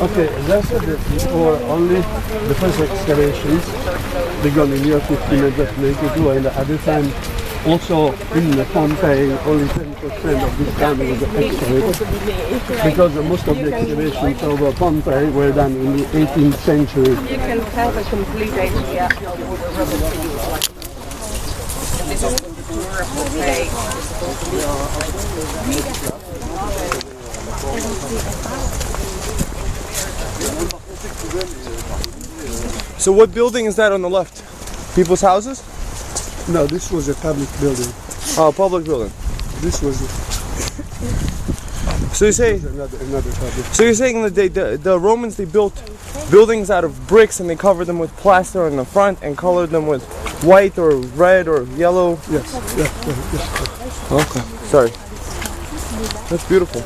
Okay, as I said that before, only the first excavations began in year 1592, and at the time also in Pompeii only 10% of this town was excavated, because most of the excavations over Pompeii were done in the 18th century. You can have a complete idea. This is the tour of Pompeii. So what building is that on the left? People's houses? No, this was a public building. Oh, public building. This was So you say another public. So you're saying that the Romans, they built buildings out of bricks and they covered them with plaster on the front and colored them with white or red or yellow? Yes, yes. Okay, sorry. That's beautiful.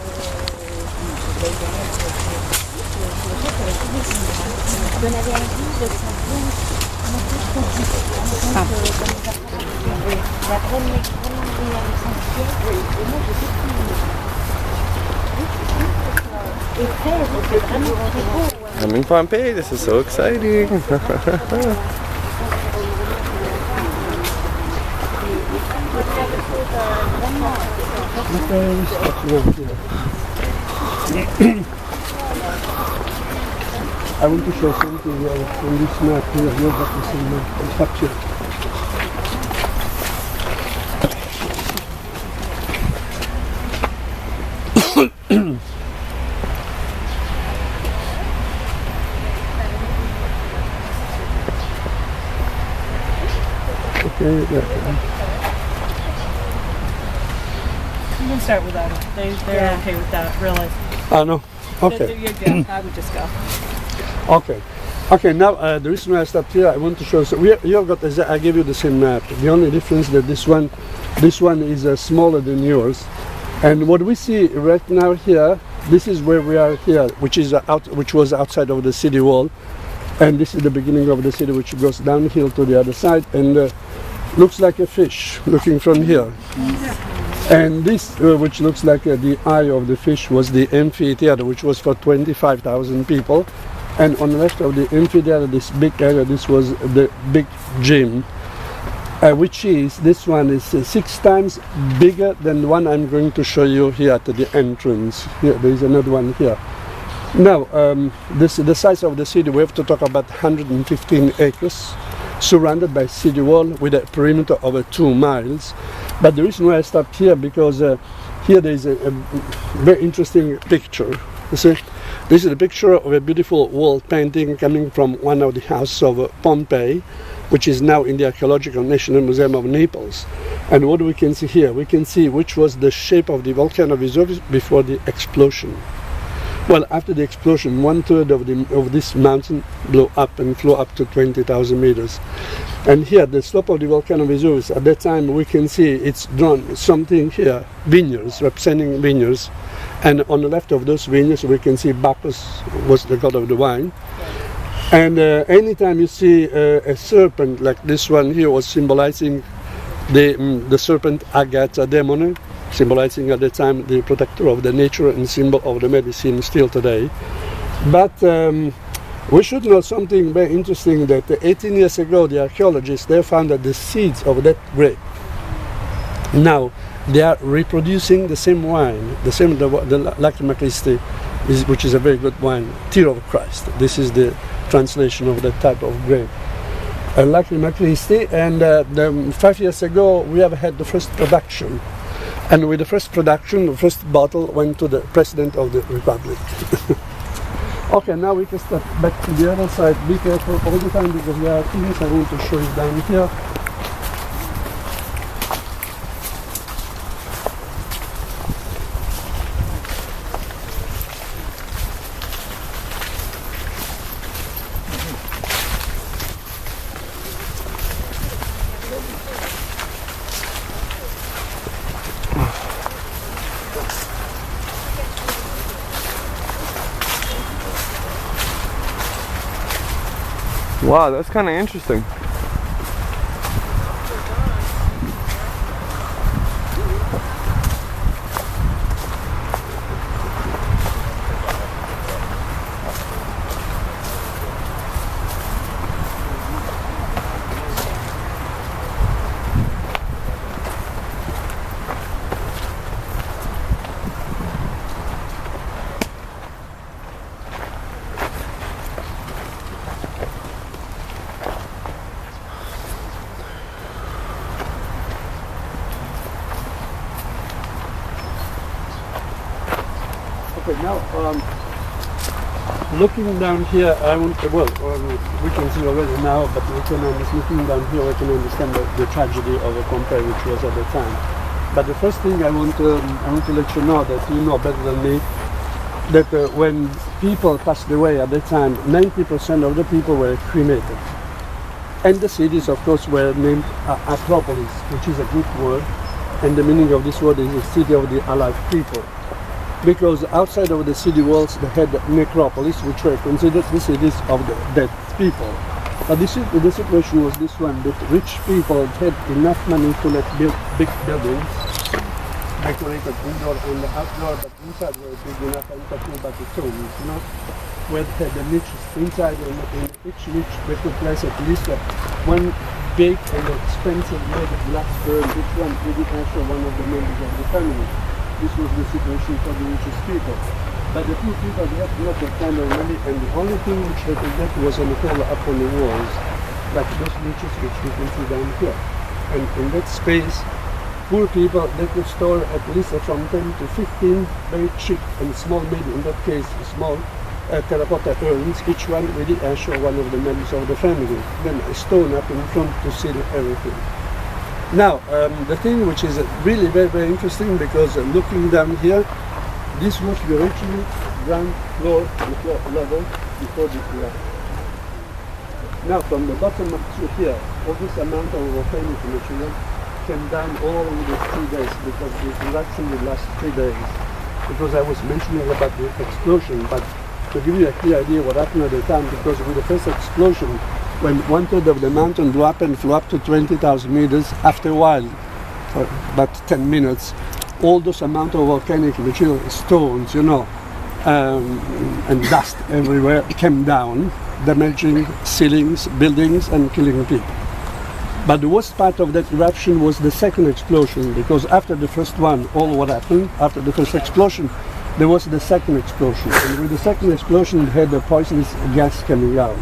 I'm in Pompeii, this is so exciting. I want to show something here on this map here. You've got the same map. Stop here. Okay, You can start without it. They're okay with that, really. I know. Okay. You're good. I would just go. Okay. Okay, now the reason why I stopped here, I want to show. So you got. I gave you the same map. The only difference that this one is smaller than yours. And what we see right now here, this is where we are here, which was outside of the city wall, and this is the beginning of the city, which goes downhill to the other side, and looks like a fish looking from here. And this, which looks like the eye of the fish, was the amphitheater, which was for 25,000 people. And on the left of the amphitheater, this big area, this was the big gym, which is, this one is 6 times bigger than the one I'm going to show you here at the entrance. Here, there is another one here. Now, the size of the city, we have to talk about 115 acres, surrounded by city wall with a perimeter over 2 miles. But the reason why I stopped here, because here there is a very interesting picture. You see, this is a picture of a beautiful wall painting coming from one of the houses of Pompeii, which is now in the Archaeological National Museum of Naples. And what we can see here, we can see which was the shape of the volcano Vesuvius before the explosion. Well, after the explosion, 1/3 of this mountain blew up and flew up to 20,000 meters. And here, the slope of the volcano Vesuvius, at that time we can see it's drawn something here, vineyards, representing vineyards. And on the left of those vineyards, we can see Bacchus was the god of the wine. And anytime you see a serpent like this one here, was symbolizing the serpent Agatha Demone, symbolizing at the time the protector of the nature and symbol of the medicine still today. But we should know something very interesting, that 18 years ago the archaeologists, they found that the seeds of that grape, now they are reproducing the same wine, the Lacrima Christi, which is a very good wine, Tear of Christ. This is the translation of that type of grape. Lacrima Christi, and 5 years ago we have had the first production. And with the first production, the first bottle went to the President of the Republic. Okay, now we can step back to the other side. Be careful all the time, because there are things I want to show you down here. Wow, that's kind of interesting. Okay, now looking down here, I want well, we can see already now, but we can looking down here, we can understand the tragedy of Pompeii, which was at the time. But the first thing I want to let you know, that you know better than me, that when people passed away at the time, 90% of the people were cremated. And the cities, of course, were named Acropolis, which is a Greek word, and the meaning of this word is the city of the alive people. Because outside of the city walls they had necropolis, which were considered the cities of the dead people. But the situation was this one, that rich people had enough money to let build big buildings, decorated indoor and outdoor, but inside were big enough, and talking about the tombs, you know, where they had the niches inside, and in each niche they could place at least one big and expensive made of glass urn, each one with the actual one of the members of the family. This was the situation for the richest people. But the poor people, they had not that kind of money, and the only thing which they could get was a collar up on the walls, like those niches which we can see down here. And in that space, poor people, they could store at least from 10 to 15 very cheap and small, maybe in that case, small terracotta urns, each one with the ash of one of the members of the family. Then a stone up in front to seal everything. Now, the thing which is really very, very interesting, because looking down here, this was the original ground floor level before this left. Now, from the bottom up to here, all this amount of volcanic material came down all over the 3 days, because the eruption will last 3 days. Because I was mentioning about the explosion, but to give you a clear idea what happened at the time, because with the first explosion, when 1/3 of the mountain blew up and flew up to 20,000 meters, after a while, for about 10 minutes, all those amount of volcanic material, stones, you know, and dust everywhere came down, damaging ceilings, buildings, and killing people. But the worst part of that eruption was the second explosion, because after the first one, all what happened, after the first explosion, there was the second explosion. And with the second explosion, they had the poisonous gas coming out.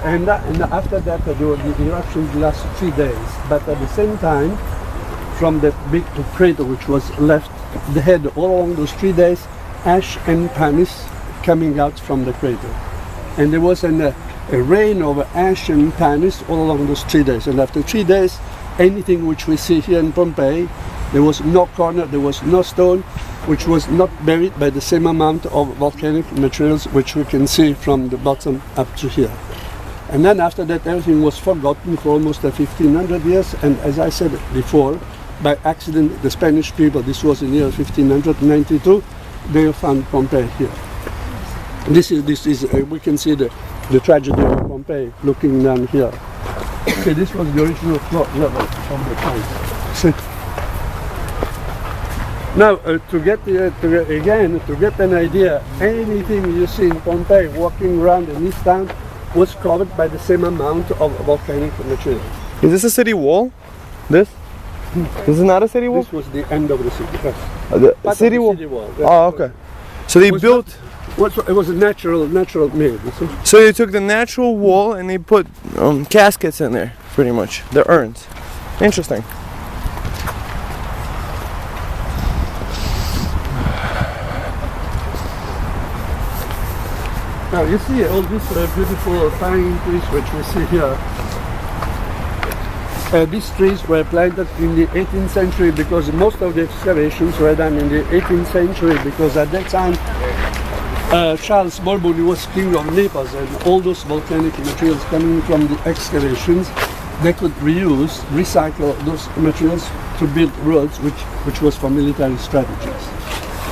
And after that, the eruptions lasted 3 days. But at the same time, from that big crater which was left, they had all along those 3 days ash and pumice coming out from the crater. And there was a rain of ash and pumice all along those 3 days. And after 3 days, anything which we see here in Pompeii, there was no corner, there was no stone, which was not buried by the same amount of volcanic materials which we can see from the bottom up to here. And then after that, everything was forgotten for almost 1500 years. And as I said before, by accident, the Spanish people, this was in the year 1592, they found Pompeii here. This is we can see the tragedy of Pompeii looking down here. Okay, this was the original floor level of the time. See? Now, to get an idea, anything you see in Pompeii walking around in this town was covered by the same amount of volcanic material. Is this a city wall? This? This is not a city wall? This was the end of the city. Yes. The city wall? Yeah. Oh, okay. So they built... It was a natural made. So they took the natural wall and they put caskets in there, pretty much. The urns. Interesting. Now you see all these beautiful pine trees which we see here. These trees were planted in the 18th century, because most of the excavations were done in the 18th century, because at that time Charles Bourbon was king of Naples, and all those volcanic materials coming from the excavations, they could recycle those materials to build roads, which was for military strategies.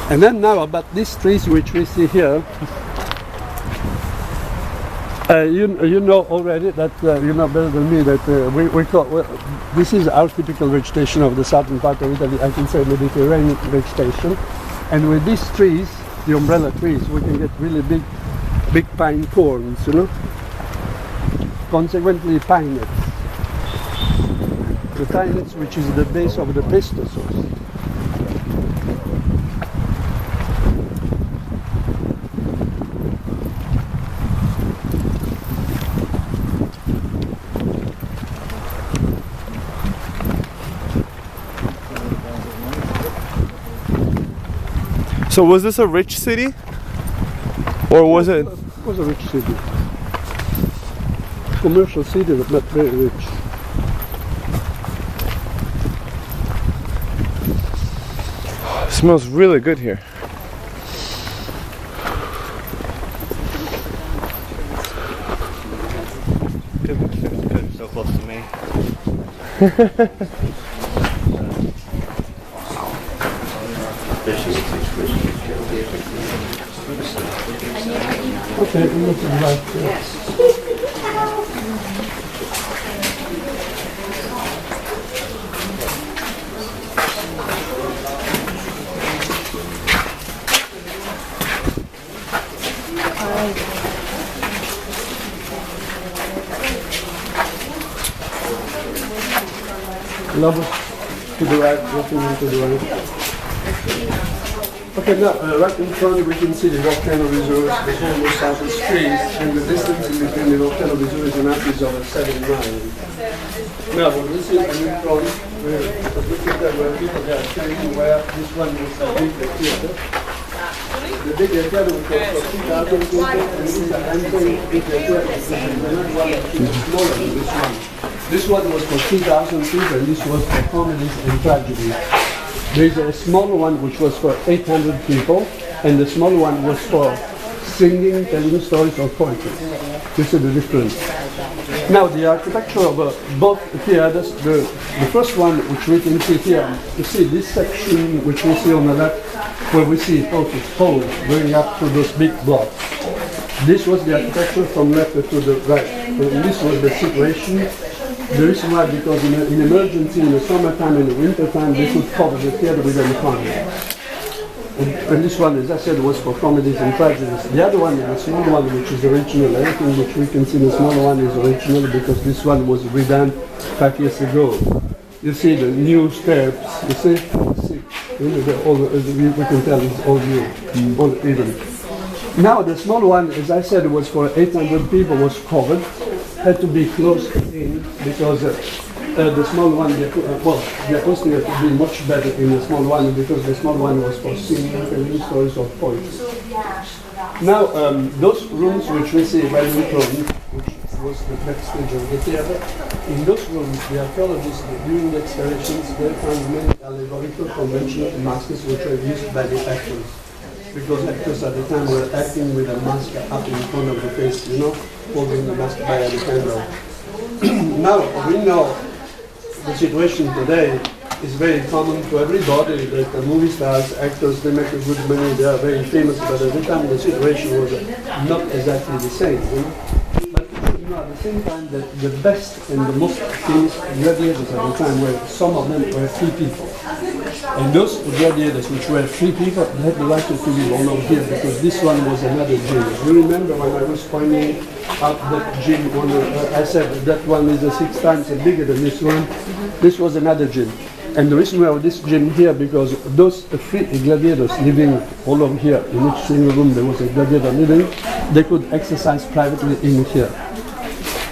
And then now about these trees which we see here, you know already that you know better than me that we call this is our typical vegetation of the southern part of Italy. I can say Mediterranean vegetation, and with these trees, the umbrella trees, we can get really big pine cones, you know. Consequently, pine nuts. The pine nuts, which is the base of the pesto sauce. So was this a rich city? Or was it? It was a rich city. Commercial city, but not very rich. It smells really good here. Good, so close to me. Okay, we look to the right here. Love to the right, looking into the right. Okay, now right in front we can see the volcano reserve, the whole southeast trees, and the distance in between the volcano reserve and us is over 7 miles. Now, when we see in front, we're looking at where people are staying, where this one is the big theater. The big theater was for 2,000 people, and this is an entering big theater, another one which is smaller than this one. This one was for 2,000 people, and this was for comedies and tragedies. There's a smaller one which was for 800 people, and the smaller one was for singing, telling stories, or poetry. This is the difference. Now, the architecture of both theaters, the first one which we can see here, you see this section which we see on the left, where we see poles going up to those big blocks. This was the architecture from left to the right. And this was the situation. The reason why, because in emergency, in the summertime and the wintertime, they could cover the theater with an economy. And this one, as I said, was for comedies and tragedies. The other one, the small one, which is original, everything which we can see, the smaller one is original because this one was redone 5 years ago. You see the new steps, you see? You know, we can tell it's all new, all even. Now the small one, as I said, was for 800 people, was covered. Had to be closed in because the small one, the acoustic had to be much better in the small one because the small one was for singing, telling stories, or poetry. Now, those rooms which we see right in front, which was the backstage of the theater, in those rooms, the archaeologists, during the excavations, they found many allegorical conventional masks which were used by the actors. Because actors at the time were acting with a mask up in front of the face, you know, holding the mask by the candle. Now, we know the situation today is very common to everybody, that the movie stars, actors, they make a good money, they are very famous, but at the time the situation was not exactly the same. You know? But you know, at the same time, the best and the most famous gladiators at the time were, some of them were free people. And those gladiators which were free people, they had the right to live all over here because this one was another gym. You remember when I was pointing out that gym, I said that one is 6 times bigger than this one. This was another gym. And the reason we have this gym here, because those free gladiators living all over here, in each single room there was a gladiator living, they could exercise privately in here.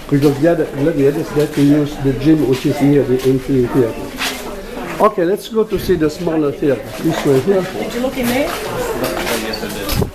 Because the other gladiators, they had to use the gym which is near the entry theater. Okay, let's go to see the smaller theater. This way here. Did you look in there? Yes, I did.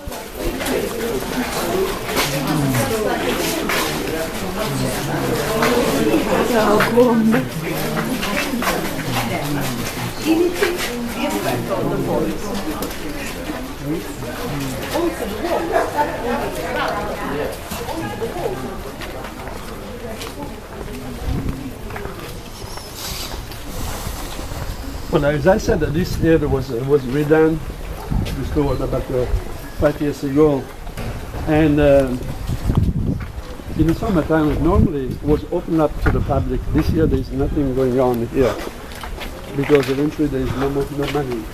Well, as I said, this theater was redone, restored about 5 years ago, and in the summertime, normally it was open up to the public. This year there is nothing going on here because eventually there is no money.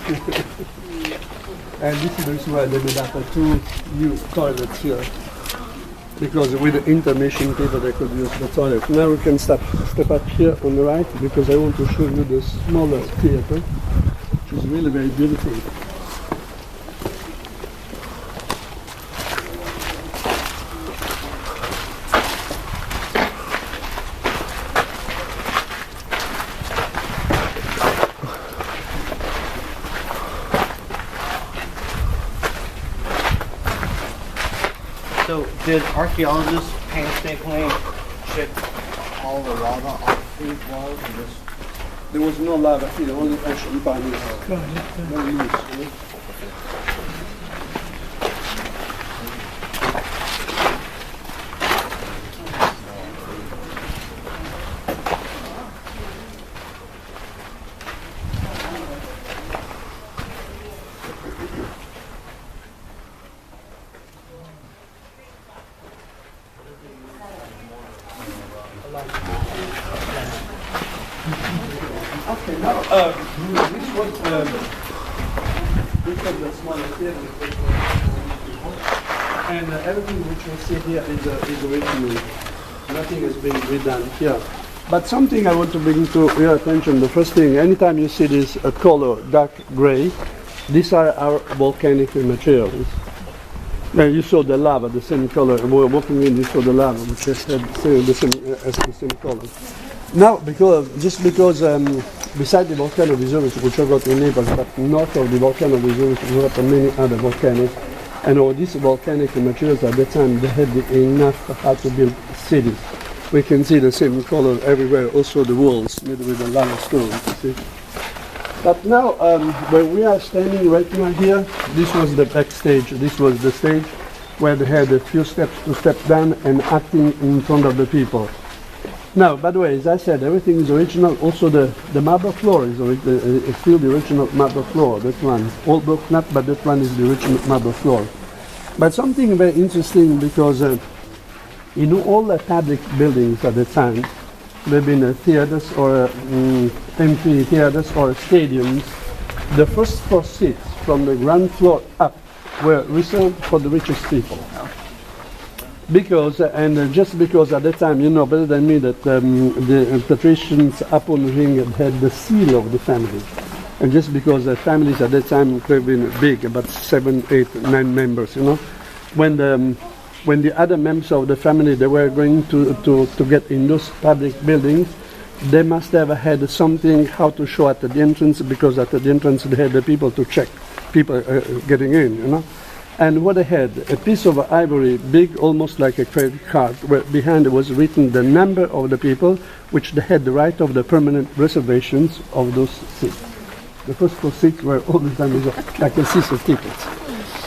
And this is the reason why they made up 2 new toilets here, because with the intermission people they could use the toilet. Now we can step up here on the right because I want to show you the smaller theater, which is really very beautiful. So, did archaeologists painstakingly chip all the lava off these walls and just... There was no lava here, only ash and pumice. Very loose, you know? Okay, now this was the smaller theater, and everything which we see here is original. Nothing has been redone here. But something I want to bring to your attention. The first thing, anytime you see this color, dark gray, these are our volcanic materials. Now you saw the lava, the same color. We were walking in, you saw the lava, which has the same color. Now, because beside the volcano of Vesuvius, which I got in Naples, but north of the volcano of Vesuvius, we got many other volcanoes. And all these volcanic materials at the time, they had enough how to build cities. We can see the same color everywhere, also the walls made with the lava stone, you see. But now, where we are standing right now here, this was the backstage. This was the stage where they had a few steps to step down and acting in front of the people. Now, by the way, as I said, everything is original. Also, the marble floor is still the original marble floor. That one, all broken up, but that one is the original marble floor. But something very interesting, because in all the public buildings at the time, there have been theaters or amphitheaters or stadiums. The first 4 seats from the ground floor up were reserved for the richest people. Because, just because at that time, you know better than me that the patricians up on the ring had the seal of the family. And just because the families at that time could have been big, about 7, 8, 9 members, you know. When the other members of the family, they were going to get in those public buildings, they must have had something how to show at the entrance, because at the entrance they had the people to check people getting in, you know. And what they had, a piece of ivory, big, almost like a credit card, where behind it was written the number of the people, which they had the right of the permanent reservations of those seats. The first 4 seats were all the time like a seat of tickets.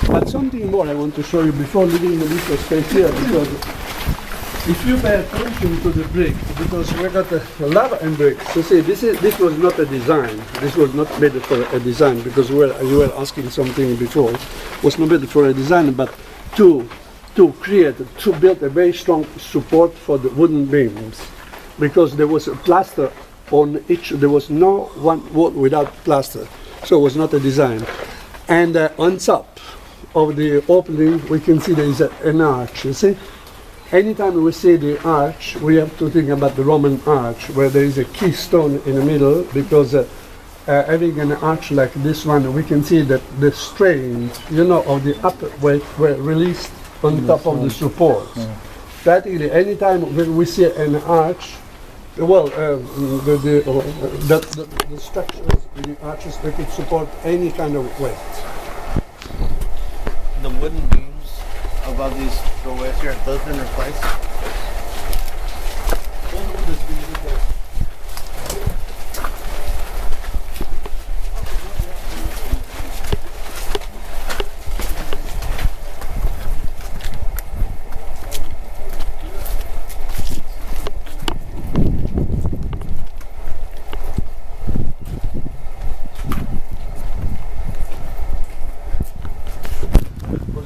But something more I want to show you before leaving the little space here, because if you pay attention to the brick, because we got the lava and bricks, you see, this was not a design. This was not made for a design, because you were asking something before. It was not made for a design, but to build a very strong support for the wooden beams, because there was a plaster on each. There was no one wall without plaster, so it was not a design. And on top of the opening, we can see there is an arch. You see. Anytime we see the arch, we have to think about the Roman arch, where there is a keystone in the middle, because having an arch like this one, we can see that the strain, you know, of the upper weight were released on top of the supports. Practically, anytime when we see an arch, well, the structures, the arches, they could support any kind of weight. The wooden beams above these doorways here, have those been replaced?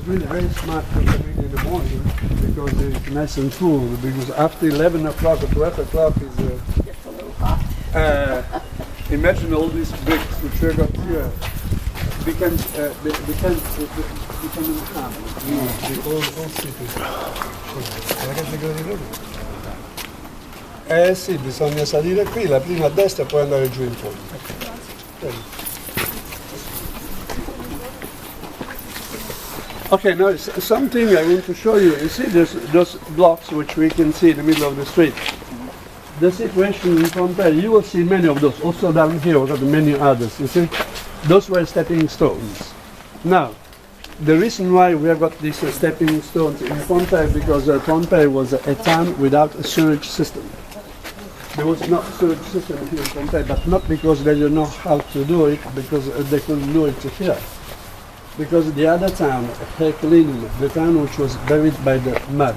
Really very smart to come in the morning, because it's nice and cool, because after 11 o'clock or 12 o'clock is Gets a little hot. imagine all these bricks which we got here become calm, you know, the old city. Sì, bisogna salire qui, la prima a destra e poi andare giù in fondo. Okay, now something I want to show you. You see those blocks which we can see in the middle of the street. The situation in Pompeii, you will see many of those. Also down here, we've got many others. You see, those were stepping stones. Now, the reason why we have got these stepping stones in Pompeii, because Pompeii was a town without a sewage system. There was not a sewage system here in Pompeii, but not because they didn't know how to do it, because they couldn't do it here. Because the other town, Herculaneum, the town which was buried by the mud,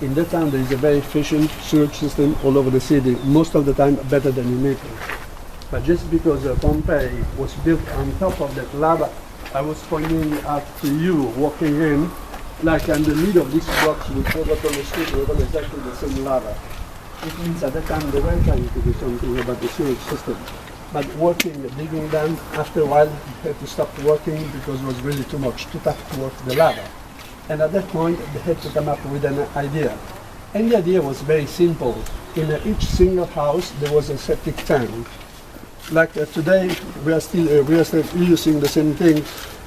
in that town there is a very efficient sewage system all over the city, most of the time better than in Naples. But just because Pompeii was built on top of that lava, I was pointing out to you, walking in, like in the middle of these blocks which were on the street, were all exactly the same lava. It means at that time they were trying to do something about the sewage system. But working, digging down, after a while they had to stop working because it was really too much, too tough to work the lava. And at that point they had to come up with an idea. And the idea was very simple. In each single house there was a septic tank. Like today we are still using the same thing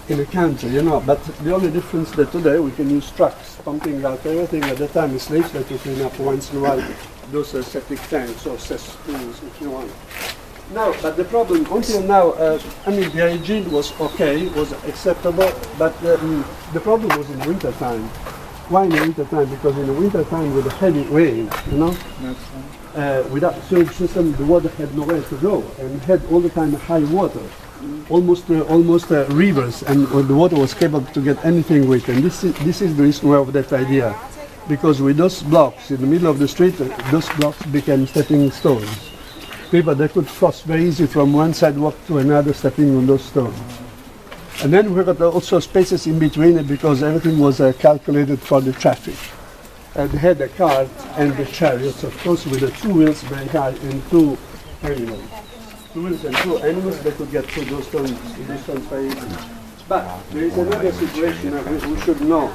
in the country, you know, but the only difference that today we can use trucks pumping out everything. At that time it's slaves that you clean up once in a while those septic tanks or cesspools if you want. No, but the problem until now, I mean, the hygiene was okay, was acceptable, but the problem was in winter time. Why in the winter time? Because in the winter time with a heavy rain, you know, without sewage system, the water had nowhere to go and had all the time high water, almost rivers, and the water was capable to get anything with. And this is the reason why of that idea, because with those blocks in the middle of the street, those blocks became stepping stones. People they could cross very easy from one sidewalk to another, stepping on those stones. And then we got also spaces in between it because everything was calculated for the traffic. And they had the cart and the chariots, of course, with the 2 wheels very high and 2 animals. 2 wheels and 2 animals, they could get through those stones very easily. But there is another situation that we should know.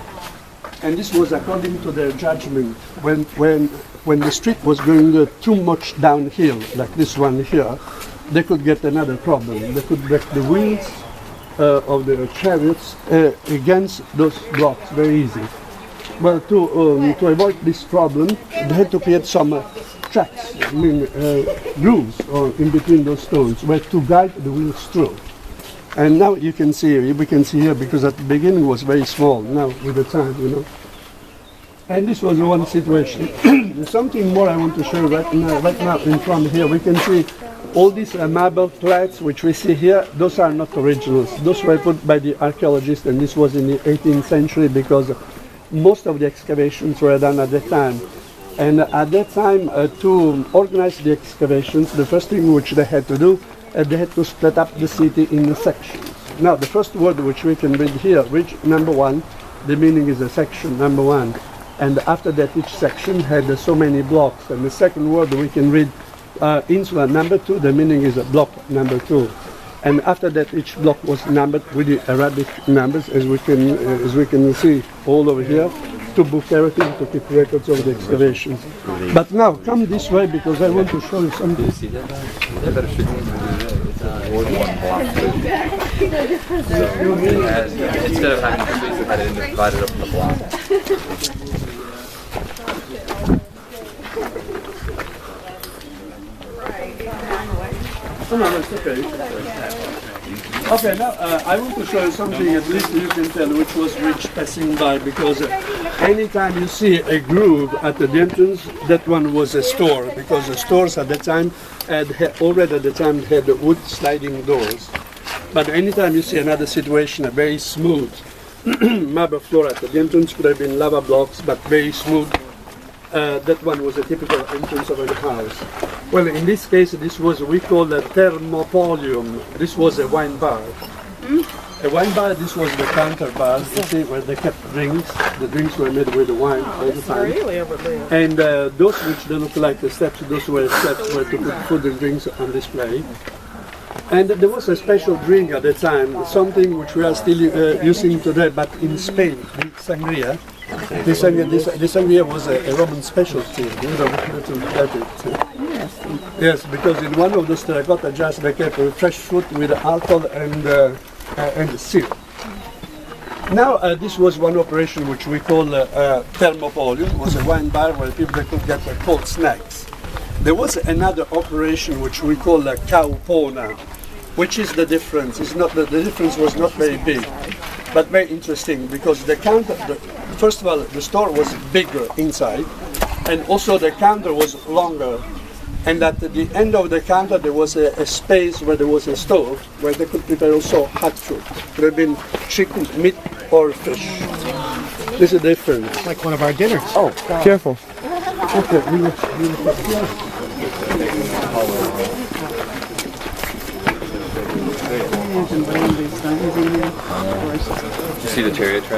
And this was according to their judgment. When the street was going too much downhill, like this one here, they could get another problem. They could break the wheels of the chariots against those blocks very easy. Well, to avoid this problem, they had to create some tracks, I mean grooves in between those stones, where to guide the wheels through. And now you can see, we can see here, because at the beginning it was very small, now with the time, you know. And this was one situation. There's something more I want to show right now in front here. We can see all these marble plaques which we see here, those are not originals. Those were put by the archaeologists, and this was in the 18th century because most of the excavations were done at that time. And at that time, to organize the excavations, the first thing which they had to do, they had to split up the city in sections. Now, the first word which we can read here, which number 1, the meaning is a section, number 1. And after that, each section had so many blocks. And the second word we can read, insula number 2, the meaning is a block number 2. And after that, each block was numbered with the Arabic numbers, as we can see all over here, to book everything, to keep records of the excavations. But now, come this way because I want to show you something. Instead of having to basically had it divided up in the block. Oh, no, it's okay. Okay, now I want to show you something, at least you can tell which was which passing by, because anytime you see a groove at the entrance, that one was a store, because the stores at the time already at the time had wood sliding doors. But anytime you see another situation, a very smooth marble floor at the entrance, could have been lava blocks, but very smooth. That one was a typical entrance of a house. Well, in this case, this was we call a thermopolium. This was a wine bar. A wine bar, this was the counter bar, you see, where they kept drinks. The drinks were made with the wine all the time. And those which don't look like the steps, those were steps where to put food and drinks on display. And there was a special drink at the time, something which we are still using today, but in Spain, the sangria. This sangria was a Roman specialty. Yes, because in one of those terracotta jars they kept fresh fruit with alcohol and syrup. Now this was one operation which we call thermopolium. It was a wine bar where people could get cold snacks. There was another operation which we call caupona. Which is the difference? It's not the difference was not very big. but very interesting because the counter. First of all, the store was bigger inside, and also the counter was longer. And at the end of the counter, there was a space where there was a stove where they could prepare also hot food. Could have been chicken, meat, or fish. This is different. Like one of our dinners. Oh, careful. Okay, we will Did you see the chariot track?